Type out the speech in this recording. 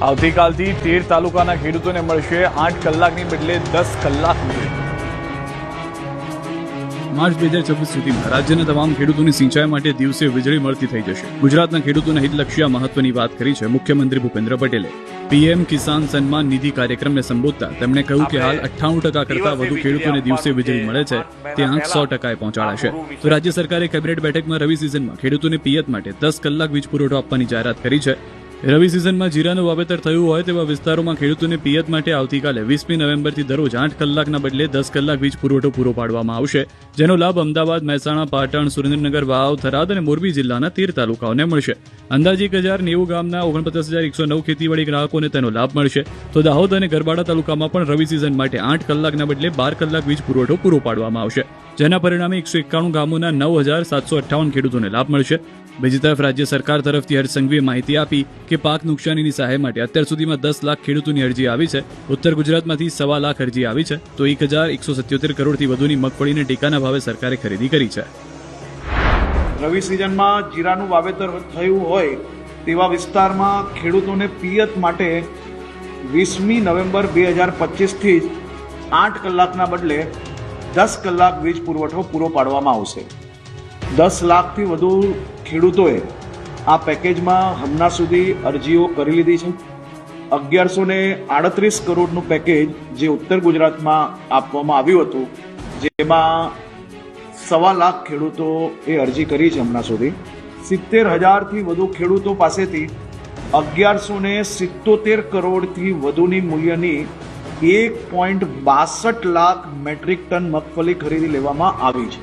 આવતીકાલથી 13 તાલુકાના ખેડૂતોને મળશે 8 કલાકની બદલે 10 કલાક વીજળી। માર્ચ 2026 સુધીમાં રાજ્યના તમામ ખેડૂતોની સિંચાઈ માટે દિવસે વીજળી મળતી થઈ જશે। ગુજરાતના ખેડૂતોના હિતલક્ષી આ મહત્વની વાત કરી છે મુખ્યમંત્રી ભૂપેન્દ્ર પટેલે। પીએમ કિસાન સન્માન નિધિ કાર્યક્રમને સંબોધતા તેમણે કહ્યું કે હાલ 98% કરતાં વધુ ખેડૂતોને દિવસે વીજળી મળે છે, તે આંક 100%એ પહોંચાડાશે। તો રાજ્ય સરકારે કેબિનેટ બેઠકમાં રવિ સિઝનમાં ખેડૂતોને પિયત માટે 10 કલાક વીજ પુરવઠો આપવાની જાહેરાત કરી છે। રવિ સિઝનમાં જીરાનું વાવેતર થયું હોય તેવા વિસ્તારોમાં ખેડૂતોને પિયત માટે આવતીકાલે 20મી નવેમ્બરથી દરરોજ 8 કલાકના બદલે 10 કલાક વીજ પુરવઠો પૂરો પાડવામાં આવશે, જેનો લાભ અમદાવાદ, મહેસાણા, પાટણ, સુરેન્દ્રનગર, વાવ, થરાદ અને મોરબી જિલ્લાના 13 તાલુકાઓને મળશે। અંદાજે 1090 ગામના 49,109 ખેતીવાડી ગ્રાહકોને તેનો લાભ મળશે। તો દાહોદ અને ગરબાડા તાલુકામાં પણ રવિ સિઝન માટે 8 કલાકના બદલે 12 કલાક વીજ પુરવઠો પૂરો પાડવામાં આવશે, જેના પરિણામે 191 ગામોના 9,758 ખેડૂતોને લાભ મળશે। બીજી તરફ રાજ્ય સરકાર તરફથી હર્ષ સંઘવીએ માહિતી આપી કે પાક નુકસાનીની સહાય માટે અત્યાર સુધીમાં 10 લાખ ખેડૂતોની અરજી આવી છે। ઉત્તર ગુજરાતમાંથી 1.25 લાખ અરજી આવી છે, તો 1,177 કરોડથી વધુની મગફળીને ટેકાના ભાવે સરકારે ખરીદી કરી છે। રવિ સિઝનમાં જીરાનું વાવેતર થયું હોય તેવા વિસ્તારમાં ખેડૂતોને પિયત માટે 20મી નવેમ્બર 2025થી જ 8 કલાકના બદલે 10 કલાક વીજ પુરવઠો પૂરો પાડવામાં આવશે। 10 લાખથી વધુ ખેડૂતોએ આ પેકેજમાં હમણાં સુધી અરજીઓ કરી લીધી છે। 1138 કરોડનું પેકેજ જે ઉત્તર ગુજરાતમાં આપવામાં આવ્યું હતું, જેમાં 1.25 લાખ ખેડૂતોએ અરજી કરી છે હમણાં સુધી। 70,000થી વધુ ખેડૂતો પાસેથી 1177 કરોડથી વધુની મૂલ્યની 1.62 લાખ મેટ્રિક ટન મગફળી ખરીદી લેવામાં આવી છે।